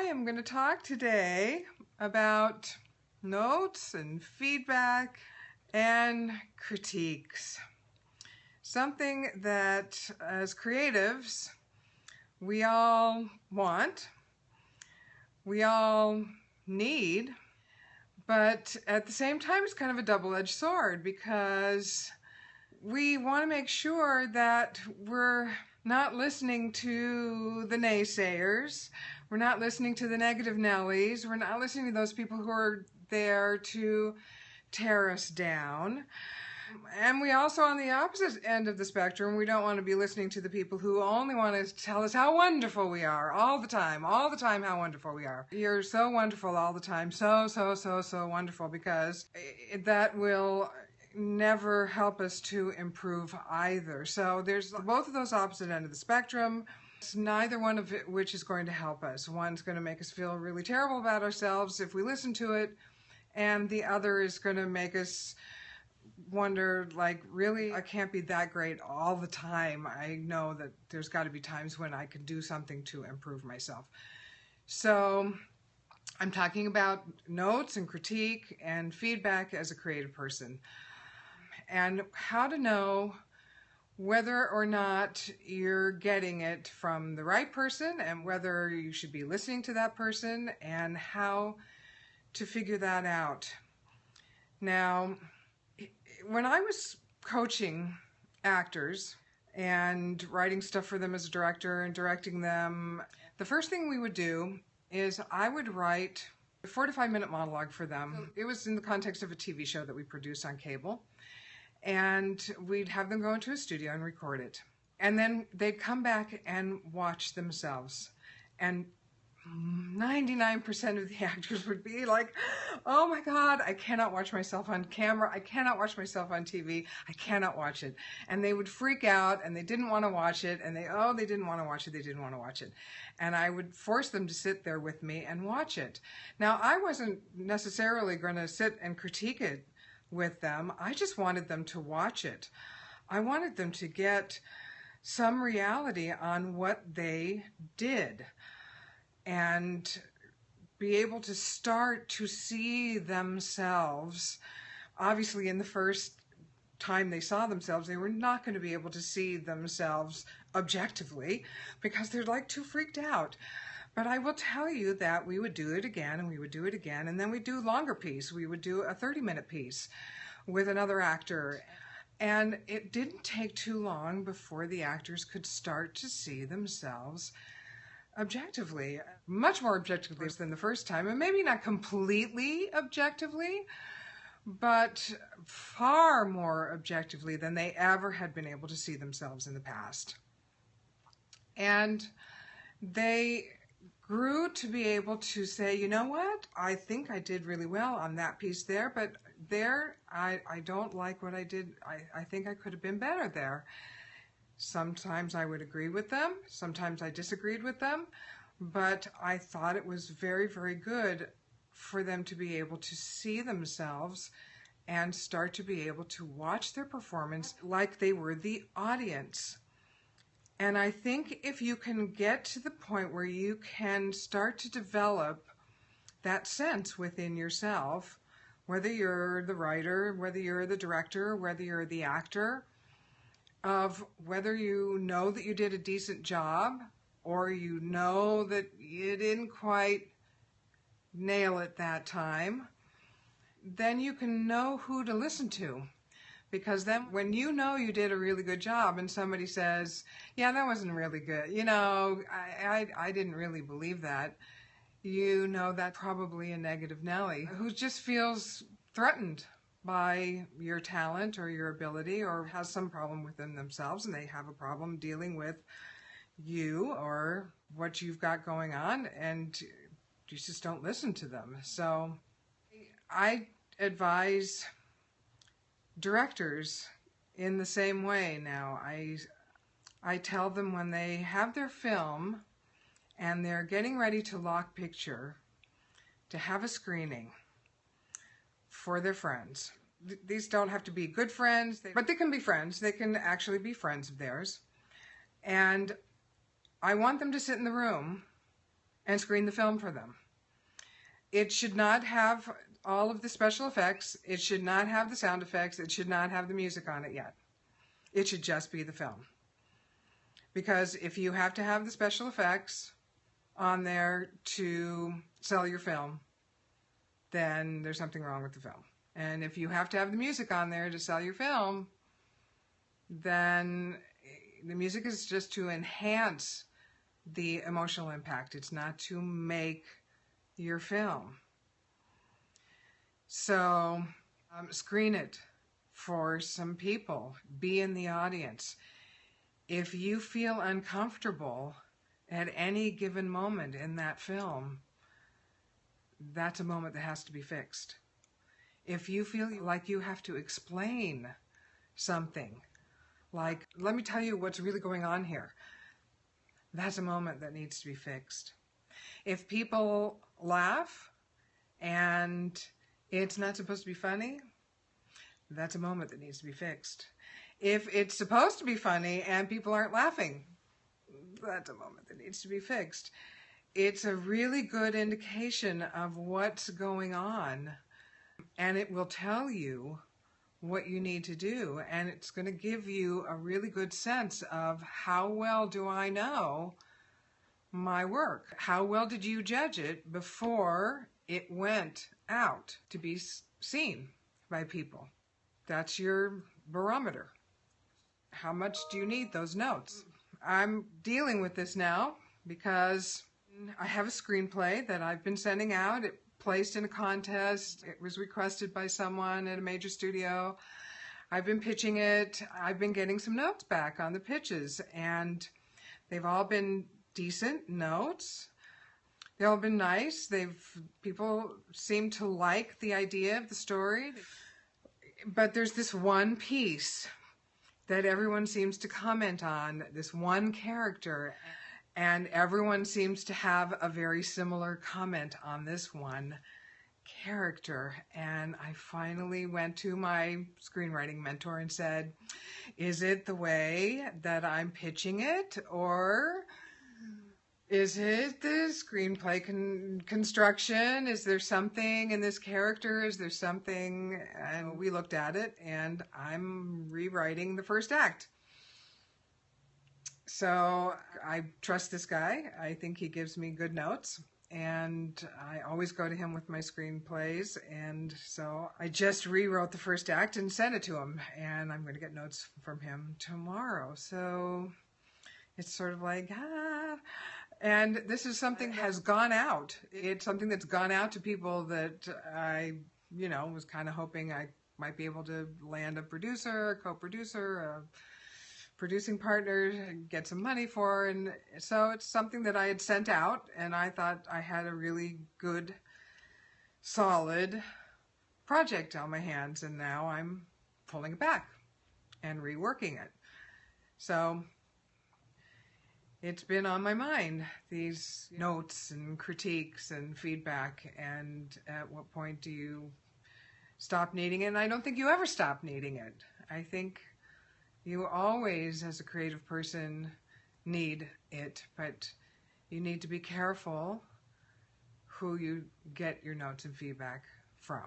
am going to talk today about notes and feedback and critiques. Something that as creatives we all want, we all need, but at the same time it's kind of a double-edged sword because we want to make sure that we're not listening to the naysayers, we're not listening to the negative Nellies, we're not listening to those people who are there to tear us down. And we also, on the opposite end of the spectrum, we don't want to be listening to the people who only want to tell us how wonderful we are all the time how wonderful we are. You're so wonderful all the time, so wonderful, because that will never help us to improve either. So there's both of those opposite end of the spectrum. It's neither one of which is going to help us. One's going to make us feel really terrible about ourselves if we listen to it, and the other is going to make us wonder, like, really, I can't be that great all the time. I know that there's got to be times when I can do something to improve myself. So I'm talking about notes and critique and feedback as a creative person, and how to know whether or not you're getting it from the right person and whether you should be listening to that person and how to figure that out. Now, when I was coaching actors and writing stuff for them as a director and directing them, the first thing we would do is I would write a 4 to 5 minute monologue for them. It was in the context of a TV show that we produced on cable. And we'd have them go into a studio and record it. And then they'd come back and watch themselves. And 99% of the actors would be like, oh my God, I cannot watch myself on camera. I cannot watch myself on TV. I cannot watch it. And they would freak out and they didn't want to watch it. And they didn't want to watch it. They didn't want to watch it. And I would force them to sit there with me and watch it. Now, I wasn't necessarily going to sit and critique it with them. I just wanted them to watch it. I wanted them to get some reality on what they did and be able to start to see themselves. Obviously, in the first time they saw themselves, they were not going to be able to see themselves objectively because they're like too freaked out. But I will tell you that we would do it again and we would do it again, and then we'd do a longer piece. We would do a 30-minute piece with another actor. And it didn't take too long before the actors could start to see themselves objectively, much more objectively than the first time, and maybe not completely objectively, but far more objectively than they ever had been able to see themselves in the past. And they grew to be able to say, you know what, I think I did really well on that piece there, but there, I don't like what I did. I think I could have been better there. Sometimes I would agree with them, sometimes I disagreed with them, but I thought it was very, very good for them to be able to see themselves and start to be able to watch their performance like they were the audience. And I think if you can get to the point where you can start to develop that sense within yourself, whether you're the writer, whether you're the director, whether you're the actor, of whether you know that you did a decent job or you know that you didn't quite nail it that time, then you can know who to listen to. Because then when you know you did a really good job and somebody says, yeah, that wasn't really good, you know, I didn't really believe that, you know that's probably a negative Nelly who just feels threatened by your talent or your ability or has some problem within themselves, and they have a problem dealing with you or what you've got going on, and you just don't listen to them. So I advise directors in the same way now. I tell them when they have their film and they're getting ready to lock picture, to have a screening for their friends. These don't have to be good friends, but they can be friends. They can actually be friends of theirs. And I want them to sit in the room and screen the film for them. It should not have all of the special effects. It should not have the sound effects. It should not have the music on it yet. It should just be the film. Because if you have to have the special effects on there to sell your film, then there's something wrong with the film. And if you have to have the music on there to sell your film, then the music is just to enhance the emotional impact. It's not to make your film. So screen it for some people. Be in the audience. If you feel uncomfortable at any given moment in that film, that's a moment that has to be fixed. If you feel like you have to explain something, like, let me tell you what's really going on here, that's a moment that needs to be fixed. If people laugh and it's not supposed to be funny, that's a moment that needs to be fixed. If it's supposed to be funny and people aren't laughing, that's a moment that needs to be fixed. It's a really good indication of what's going on, and it will tell you what you need to do, and it's going to give you a really good sense of how well do I know my work? How well did you judge it before it went out to be seen by people? That's your barometer. How much do you need those notes? I'm dealing with this now because I have a screenplay that I've been sending out. It placed in a contest. It was requested by someone at a major studio. I've been pitching it. I've been getting some notes back on the pitches, and they've all been decent notes. They've all been nice. People seem to like the idea of the story. But there's this one piece that everyone seems to comment on, this one character, and everyone seems to have a very similar comment on this one character. And I finally went to my screenwriting mentor and said, is it the way that I'm pitching it, or is it the screenplay construction? Is there something in this character? Is there something? And we looked at it, and I'm rewriting the first act. So I trust this guy. I think he gives me good notes, and I always go to him with my screenplays. And so I just rewrote the first act and sent it to him, and I'm going to get notes from him tomorrow. So it's sort of like, and this is something that has gone out. It's something that's gone out to people that I, was kind of hoping I might be able to land a producer, a co-producer, a producing partner, get some money for. And so it's something that I had sent out, and I thought I had a really good, solid project on my hands, and now I'm pulling it back and reworking it. So it's been on my mind, these notes and critiques and feedback, and at what point do you stop needing it? And I don't think you ever stop needing it. I think you always, as a creative person, need it, but you need to be careful who you get your notes and feedback from.